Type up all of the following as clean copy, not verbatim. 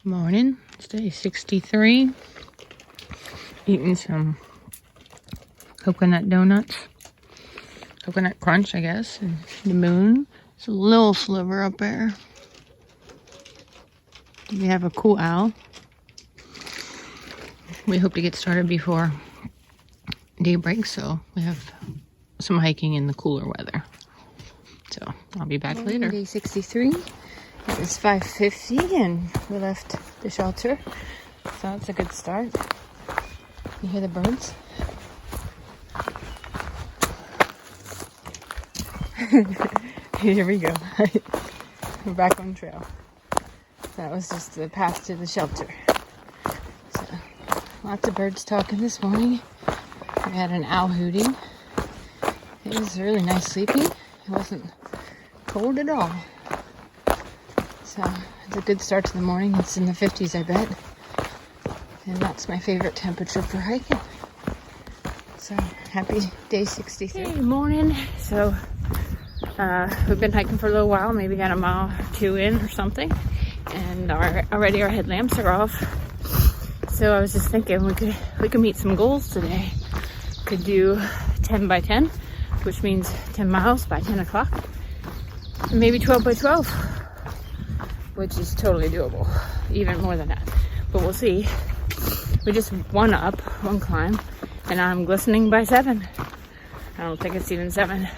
Morning, it's day 63. Eating some coconut donuts. Coconut crunch, I guess. And the moon. It's a little sliver up there. We have a cool owl. We hope to get started before daybreak, so we have some hiking in the cooler weather. So I'll be back later. Day 63. It's 5:50 and we left the shelter, so that's a good start. You hear the birds? Here we go. We're back on trail. That was just the path to the shelter. So, lots of birds talking this morning. We had an owl hooting. It was really nice sleeping. It wasn't cold at all. So it's a good start to the morning. It's in the 50s, I bet. And that's my favorite temperature for hiking. So happy day 63. Hey, morning. So we've been hiking for a little while, maybe got a mile or two in or something. And already our headlamps are off. So I was just thinking we could meet some goals today. Could do 10 by 10, which means 10 miles by 10 o'clock. And maybe 12 by 12. Which is totally doable, even more than that. But we'll see. We just one climb, and I'm glistening by 7. I don't think it's even 7.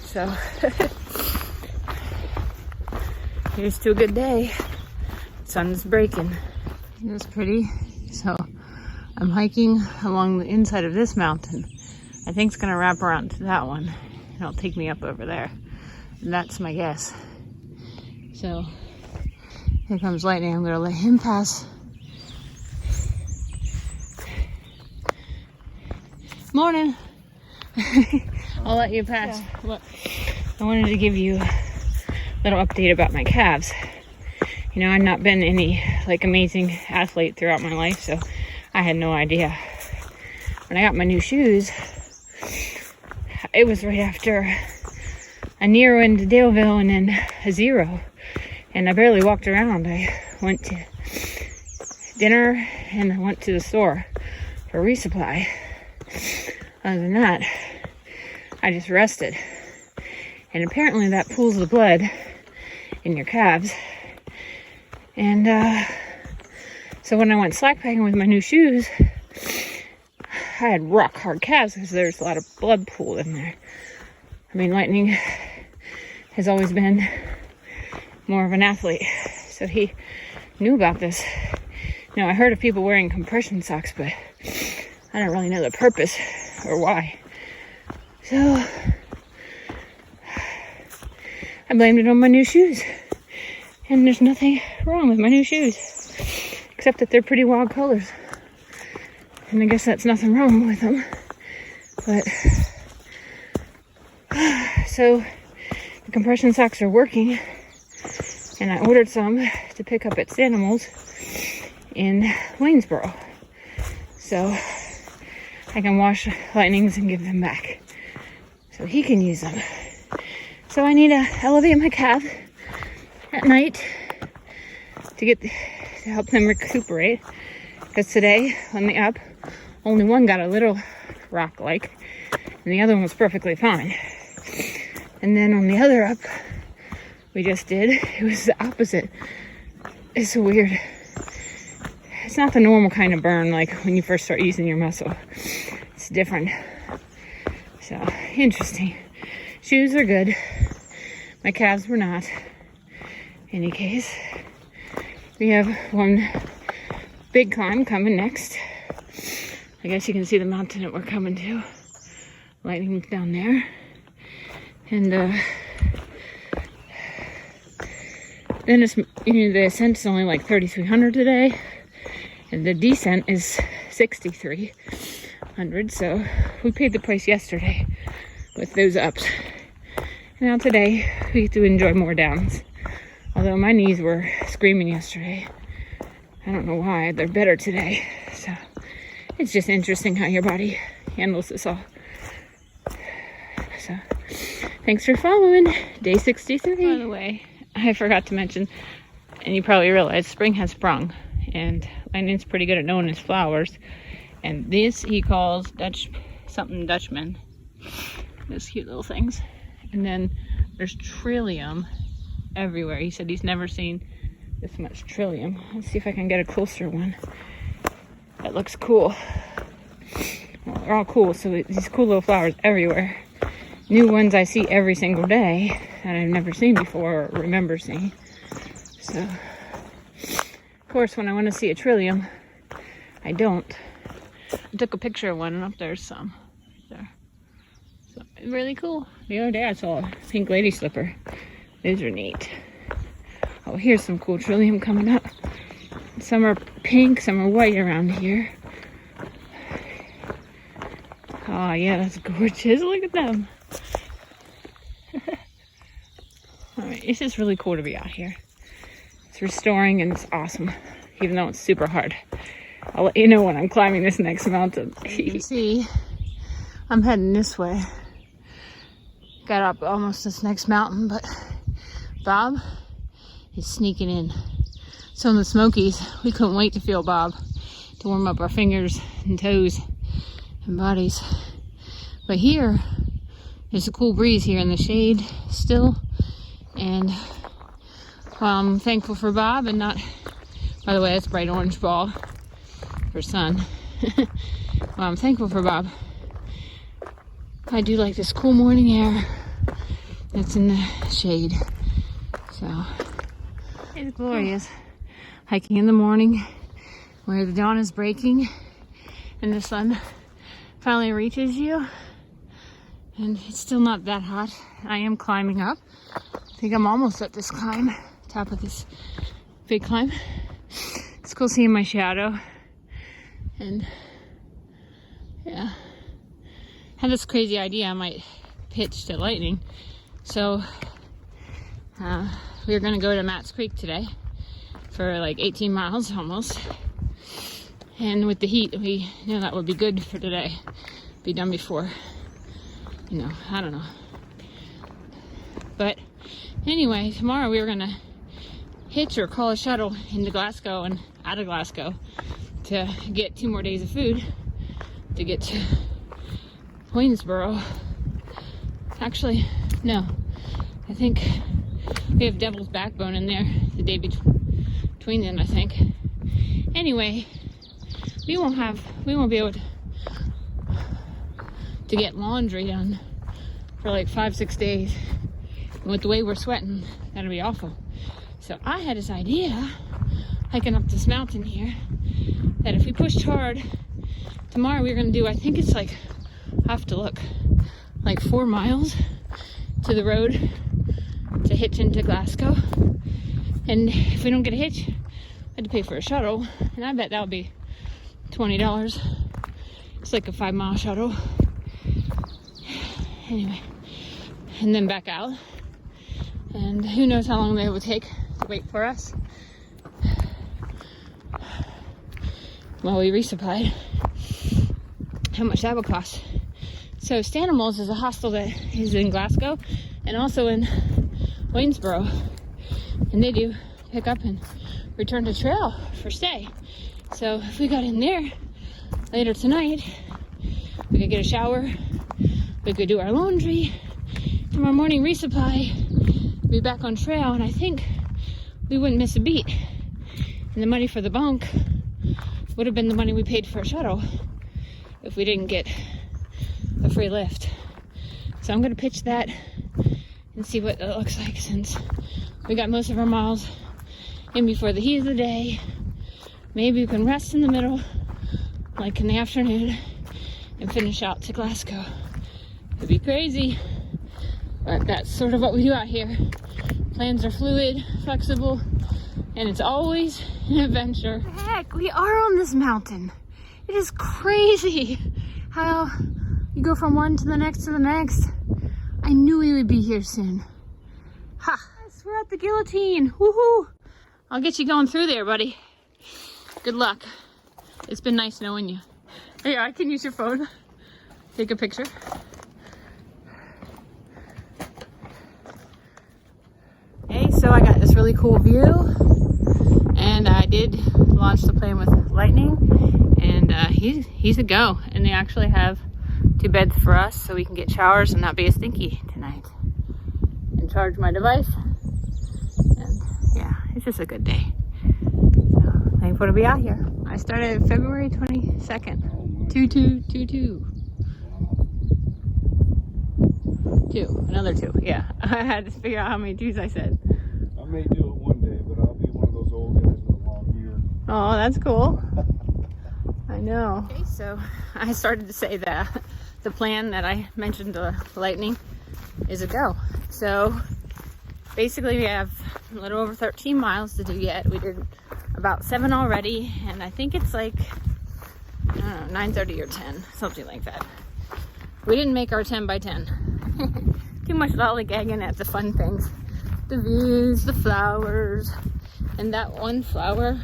So, here's to a good day. Sun's breaking. It's pretty. So, I'm hiking along the inside of this mountain. I think it's gonna wrap around to that one. It'll take me up over there. That's my guess. So, here comes Lightning. I'm going to let him pass. Morning. I'll let you pass. Yeah. Look, I wanted to give you a little update about my calves. You know, I've not been any amazing athlete throughout my life, so I had no idea. When I got my new shoes, it was right after a near into Daleville and then a 0. And I barely walked around. I went to dinner and I went to the store for resupply. Other than that, I just rested. And apparently that pools the blood in your calves. And so when I went slackpacking with my new shoes, I had rock hard calves because there's a lot of blood pool in there. I mean, Lightning has always been more of an athlete, so he knew about this. You know, I heard of people wearing compression socks, but I don't really know the purpose or why. So I blamed it on my new shoes, and there's nothing wrong with my new shoes except that they're pretty wild colors, and I guess that's nothing wrong with them. But so the compression socks are working. And I ordered some to pick up at Sanimals in Waynesboro. So I can wash Lightnings and give them back. So he can use them. So I need to elevate my calf at night to help them recuperate. Because today, on the up, only one got a little rock-like. And the other one was perfectly fine. And then on the other up, we just did, it was the opposite. It's so weird. It's not the normal kind of burn like when you first start using your muscle. It's different. So, interesting. Shoes are good. My calves were not. In any case, we have one big climb coming next. I guess you can see the mountain that we're coming to. Lightning's down there. And, then it's, the ascent is only 3,300 today, and the descent is 6,300. So we paid the price yesterday with those ups. Now today we get to enjoy more downs. Although my knees were screaming yesterday, I don't know why. They're better today. So it's just interesting how your body handles this all. So thanks for following day 63. By the way, I forgot to mention, And you probably realize spring has sprung, and Landon's pretty good at knowing his flowers. And this he calls Dutchman. Those cute little things. And then there's trillium everywhere. He said he's never seen this much trillium. Let's see if I can get a closer one. That looks cool. Well, they're all cool, so these cool little flowers everywhere. New ones I see every single day that I've never seen before or remember seeing. So, of course, when I want to see a trillium, I don't. I took a picture of one, and up there's some. There. So, it's really cool. The other day I saw a pink lady slipper. Those are neat. Oh, here's some cool trillium coming up. Some are pink, some are white around here. Oh, yeah, that's gorgeous. Look at them. Alright, it's just really cool to be out here. It's restoring and it's awesome, even though it's super hard. I'll let you know when I'm climbing this next mountain. You can see I'm heading this way. Got up almost this next mountain, but Bob is sneaking in. So in the Smokies, we couldn't wait to feel Bob, to warm up our fingers and toes and bodies. But here, there's a cool breeze here in the shade still. And I'm thankful for Bob and not, by the way, that's bright orange ball for sun. Well, I'm thankful for Bob. I do like this cool morning air that's in the shade. So, it's glorious. Hiking in the morning where the dawn is breaking and the sun finally reaches you. And it's still not that hot. I am climbing up. I think I'm almost at this climb, top of this big climb. It's cool seeing my shadow. And yeah, I had this crazy idea I might pitch to lightning. So we were gonna go to Matt's Creek today for like 18 miles almost. And with the heat, we knew that would be good for today. Be done before, you know, I don't know. But anyway, tomorrow we were gonna hitch or call a shuttle into Glasgow and out of Glasgow to get 2 more days of food to get to Waynesboro. Actually, no. I think we have Devil's Backbone in there the day between them, I think. Anyway, we won't be able to get laundry done for like 5-6 days. And with the way we're sweating, that'll be awful. So I had this idea, hiking up this mountain here, that if we pushed hard, tomorrow we're gonna do, I think it's like, I have to look, like 4 miles to the road to hitch into Glasgow. And if we don't get a hitch, I had to pay for a shuttle, and I bet that would be $20. It's like a 5-mile shuttle. Anyway, and then back out. And who knows how long they would take to wait for us. Well, we resupplied. How much that would cost. So Stanimals is a hostel that is in Glasgow and also in Waynesboro. And they do pick up and return to trail for stay. So if we got in there later tonight, we could get a shower, we could do our laundry, tomorrow morning resupply, be back on trail, and I think we wouldn't miss a beat. And the money for the bunk would have been the money we paid for a shuttle if we didn't get a free lift. So I'm gonna pitch that and see what it looks like, since we got most of our miles in before the heat of the day. Maybe we can rest in the middle, like in the afternoon, and finish out to Glasgow. It'd be crazy, but that's sort of what we do out here. Plans are fluid, flexible, and it's always an adventure. Heck, we are on this mountain. It is crazy how you go from one to the next to the next. I knew we would be here soon. Ha! Yes, we're at the guillotine. Woohoo! I'll get you going through there, buddy. Good luck. It's been nice knowing you. Hey, I can use your phone. Take a picture. Okay, so I got this really cool view I did launch the plane with Lightning, and he's a go. And they actually have 2 beds for us, so we can get showers and not be as stinky tonight. And charge my device. And yeah, it's just a good day. So thankful to be out here. I started February 22nd. 2222. 2, another 2. Yeah, I had to figure out how many 2s I said. I may do it one day, but I'll be one of those old guys with a long beard. Oh, that's cool. I know. Okay, so I started to say that the plan that I mentioned to Lightning is a go. So basically we have a little over 13 miles to do yet. We did about 7 already, and I think it's like, I don't know, 9:30 or 10, something like that. We didn't make our 10 by 10. Too much lollygagging at the fun things. The views, the flowers, and that one flower.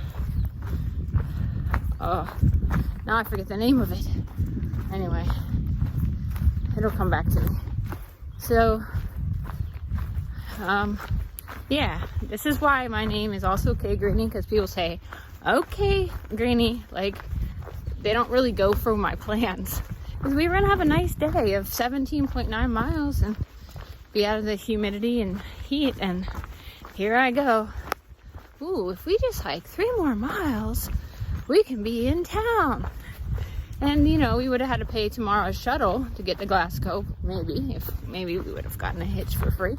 Oh, now I forget the name of it. Anyway, it'll come back to me. So, yeah, this is why my name is also Okay Greenie, because people say, okay, Greenie, like, they don't really go for my plans. Because we were going to have a nice day of 17.9 miles and be out of the humidity and heat, and here I go. Ooh, if we just hike 3 more miles, we can be in town. And you know, we would have had to pay tomorrow's shuttle to get to Glasgow, maybe we would have gotten a hitch for free.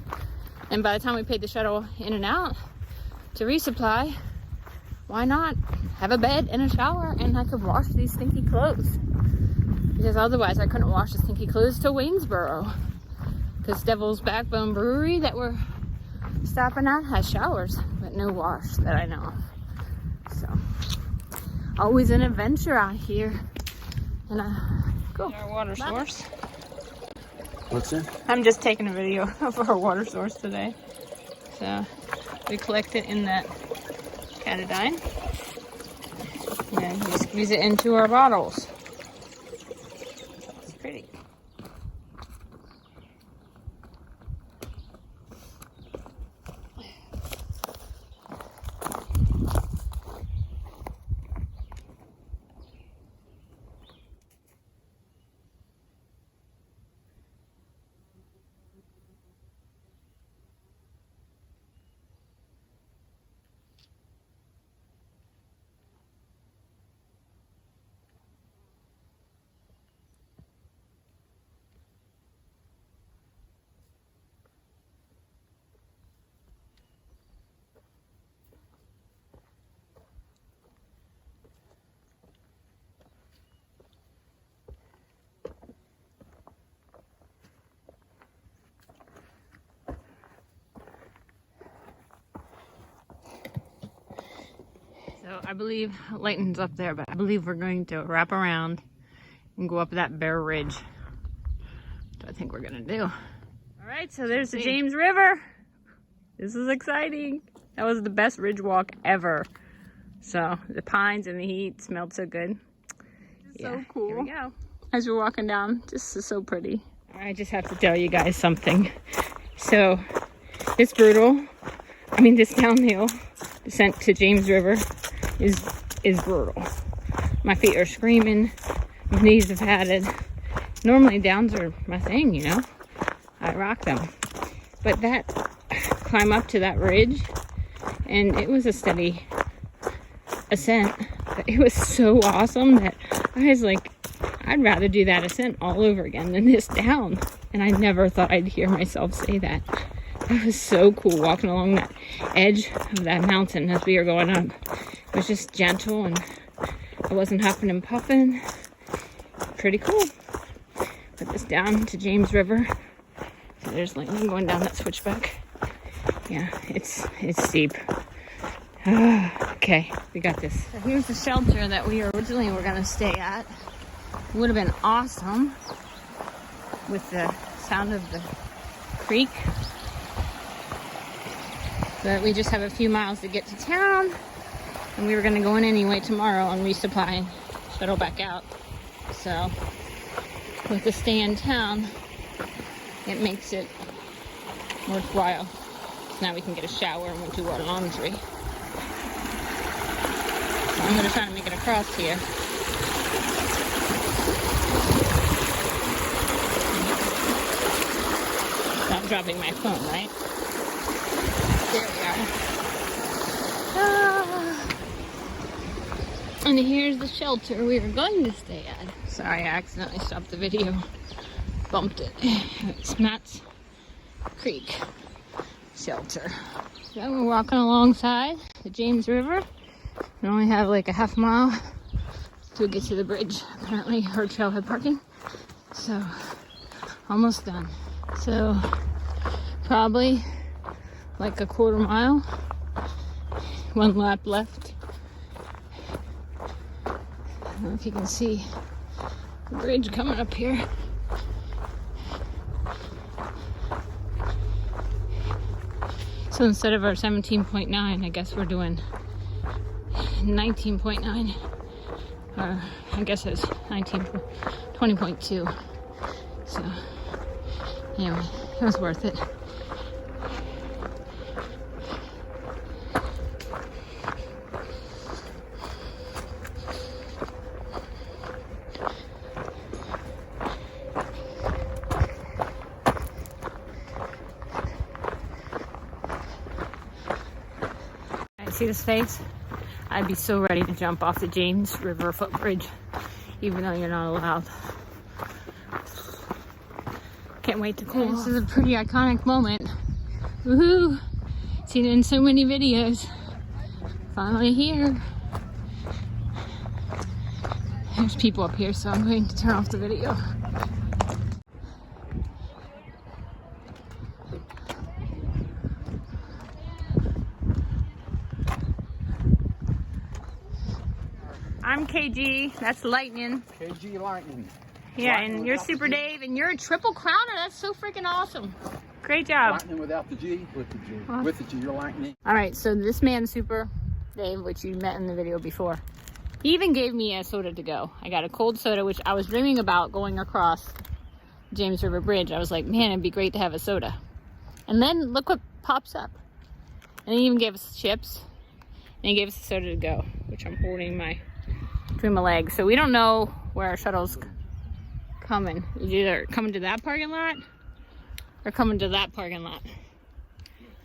And by the time we paid the shuttle in and out to resupply, why not have a bed and a shower, and I could wash these stinky clothes? Because otherwise I couldn't wash the stinky clothes to Waynesboro. Because Devil's Backbone Brewery that we're stopping at has showers, but no wash that I know of. So, always an adventure out here. And cool. Our water source. What's that? I'm just taking a video of our water source today. So, we collect it in that catadine. And then we squeeze it into our bottles. It's pretty. So I believe Layton's up there, but I believe we're going to wrap around and go up that bare ridge. That's what I think we're gonna do. All right, so there's the James River. This is exciting. That was the best ridge walk ever. So the pines and the heat smelled so good. Yeah, so cool. Here we go. As we're walking down, this is so pretty. I just have to tell you guys something. So this downhill descent to James River is brutal. My feet are screaming, my knees have had it. Normally downs are my thing, you know. I rock them. But that climb up to that ridge, and it was a steady ascent, but it was so awesome that I was like, I'd rather do that ascent all over again than this down. And I never thought I'd hear myself say that. It was so cool walking along that edge of that mountain as we were going up. It was just gentle, and I wasn't huffing and puffing. Pretty cool. Put this down to James River. So there's Lightning going down that switchback. Yeah, it's steep. Okay, we got this. So here's the shelter that we originally were going to stay at. It would have been awesome with the sound of the creek. But we just have a few miles to get to town, and we were going to go in anyway tomorrow and resupply and shuttle back out. So with the stay in town, it makes it worthwhile. So now we can get a shower and we'll do our laundry. I'm gonna try to make it across here. Not dropping my phone, right? There we are. Ah. And here's the shelter we were going to stay at. Sorry, I accidentally stopped the video. Bumped it. It's Matt's Creek shelter. So we're walking alongside the James River. We only have like a half mile to get to the bridge, apparently, or Trailhead parking. So, almost done. So, probably like a quarter mile. One lap left. I don't know if you can see the bridge coming up here. So instead of our 17.9, I guess we're doing 19.9. Or I guess it's 20.2. So anyway, it was worth it. See this face? I'd be so ready to jump off the James River footbridge, even though you're not allowed. Can't wait to cool. This is a pretty iconic moment. Woohoo! Seen it in so many videos. Finally here. There's people up here, so I'm going to turn off the video. I'm KG, that's Lightning. KG Lightning. Yeah, Lightning and you're Super Dave, and you're a triple crowner. That's so freaking awesome. Great job. Lightning without the G, with the G. Awesome. With the G, you're Lightning. All right, so this man, Super Dave, which you met in the video before, he even gave me a soda to go. I got a cold soda, which I was dreaming about going across James River Bridge. I was like, man, it'd be great to have a soda. And then look what pops up. And he even gave us chips, and he gave us a soda to go, which I'm holding between my legs. So we don't know where our shuttle's coming. It's either coming to that parking lot or coming to that parking lot.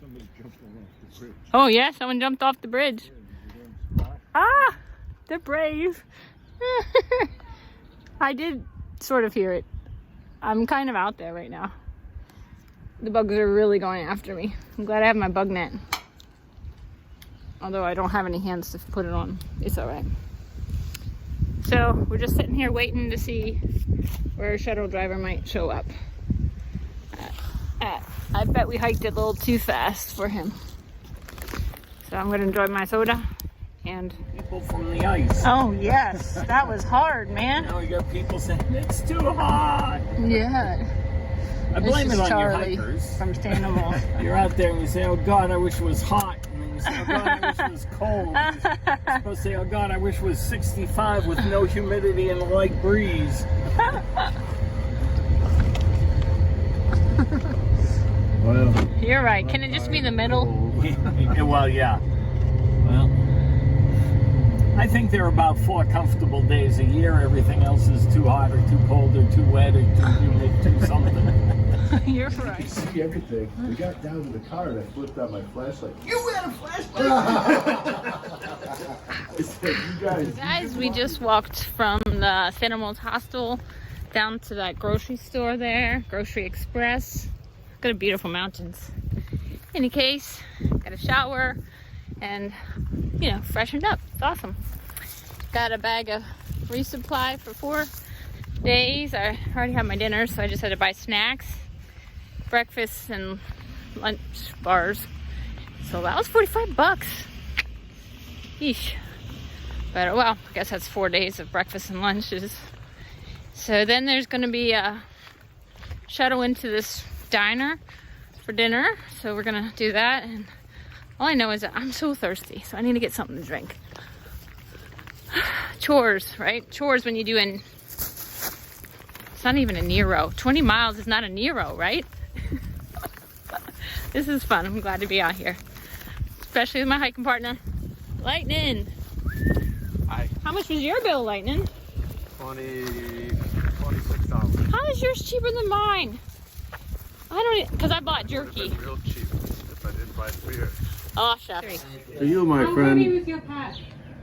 Somebody jumped off the bridge. Oh yeah, someone jumped off the bridge. Ah, they're brave. I did sort of hear it. I'm kind of out there right now. The bugs are really going after me. I'm glad I have my bug net. Although I don't have any hands to put it on. It's alright. So we're just sitting here waiting to see where a shuttle driver might show up. I bet we hiked it a little too fast for him. So I'm going to enjoy my soda and... People from the ice. Oh yes, that was hard, man. Now we got people saying, it's too hot. Yeah. I blame it on Charlie your hikers. from Stanimals. You're out there and you say, oh God, I wish it was hot. And then you say, oh God, I wish it was cold. You're supposed to say, oh God, I wish it was 65 with no humidity and a light breeze. Well, You're right. Can it just be the middle? well, yeah. Well, I think there are about 4 comfortable days a year. Everything else is too hot or too cold or too wet or too humid, too something. You're right. You see everything. We got down to the car and I flipped out my flashlight. You had a flashlight! I said, you Guys, we just walked from the Stanimals hostel down to that grocery store there, Grocery Express. Got a beautiful mountains. Any case, got a shower and, you know, freshened up. It's awesome. Got a bag of resupply for 4 days. I already had my dinner, so I just had to buy snacks, breakfast, and lunch bars. So that was $45. Yeesh. But well, I guess that's 4 days of breakfast and lunches. So then there's going to be a shuttle into this diner for dinner. So we're going to do that. And all I know is that I'm so thirsty, so I need to get something to drink. Chores, right? Chores when you do it's not even a Nero. 20 miles is not a Nero, right? This is fun. I'm glad to be out here. Especially with my hiking partner, Lightning. How much was your bill, Lightning? $26. How is yours cheaper than mine? I don't, because I bought jerky. It would have been real cheap if I didn't buy beer. Oh, shucks. For you, my How friend. many was your pack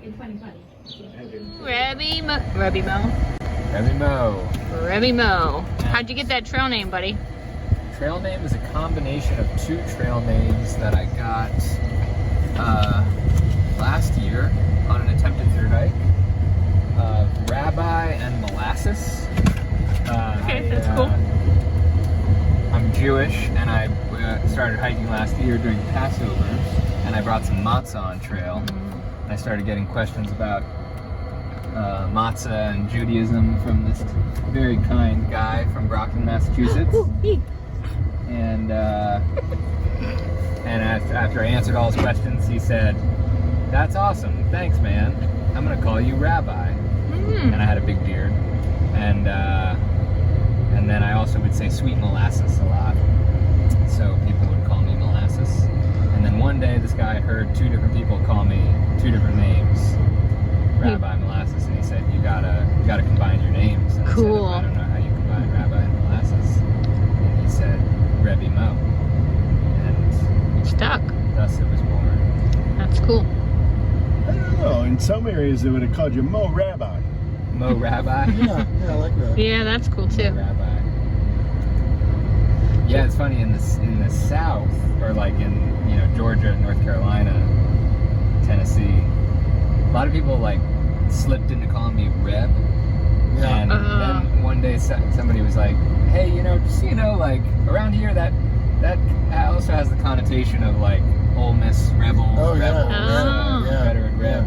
in 2020? Rebby Mo. Remy Mo. Rebby Mo. How'd you get that trail name, buddy? Trail name is a combination of two trail names that I got last year on an attempted Thru-Hike. Rabbi and Molasses. Okay, that's cool. I'm Jewish, and I started hiking last year during Passover, and I brought some matzah on trail. And I started getting questions about matzah and Judaism from this very kind guy from Brockton, Massachusetts. And after I answered all his questions, he said, "That's awesome, thanks, man. I'm gonna call you Rabbi." And I had a big beard, and then I also would say sweet molasses a lot, so people would call me Molasses. And then one day, this guy heard two different people call me two different names, Rabbi, Molasses, and he said, "You gotta combine your names." And Cool. I said, "I don't know how you combine Rabbi and Molasses." And he said, "Rebby Mo," and Stuck. thus it was born. That's cool. I don't know. In some areas, they would have called you Mo Rabbi. Mo Rabbi. Yeah, I like that. Yeah, that's cool too. Rabbi. Yeah, it's funny in the South, or like in Georgia, North Carolina, Tennessee. A lot of people like slipped into calling me Reb. Yeah. And then one day somebody was like, "Hey, just so you know, like around here that also has the connotation of like Ole Miss Rebel, Rebel, Confederate Reb."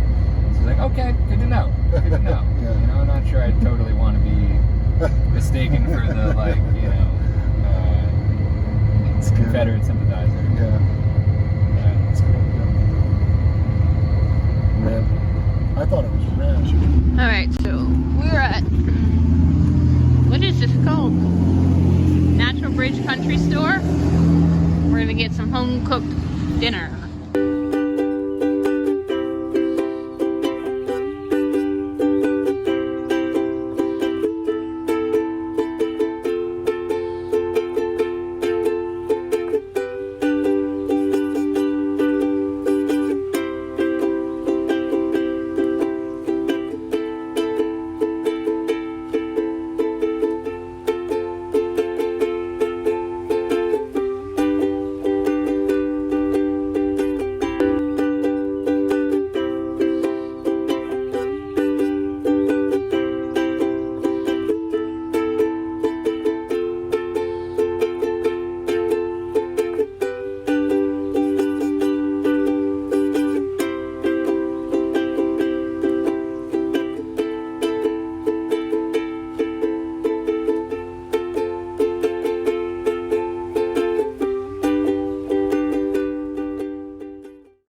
So like, okay, good to know. Good to know. I'm not sure I totally want to be mistaken for the Confederate sympathizer. Yeah. That's cool. Red. I thought it was red. All right, so we're at, what is this called? Natural Bridge Country Store. We're gonna get some home cooked dinner.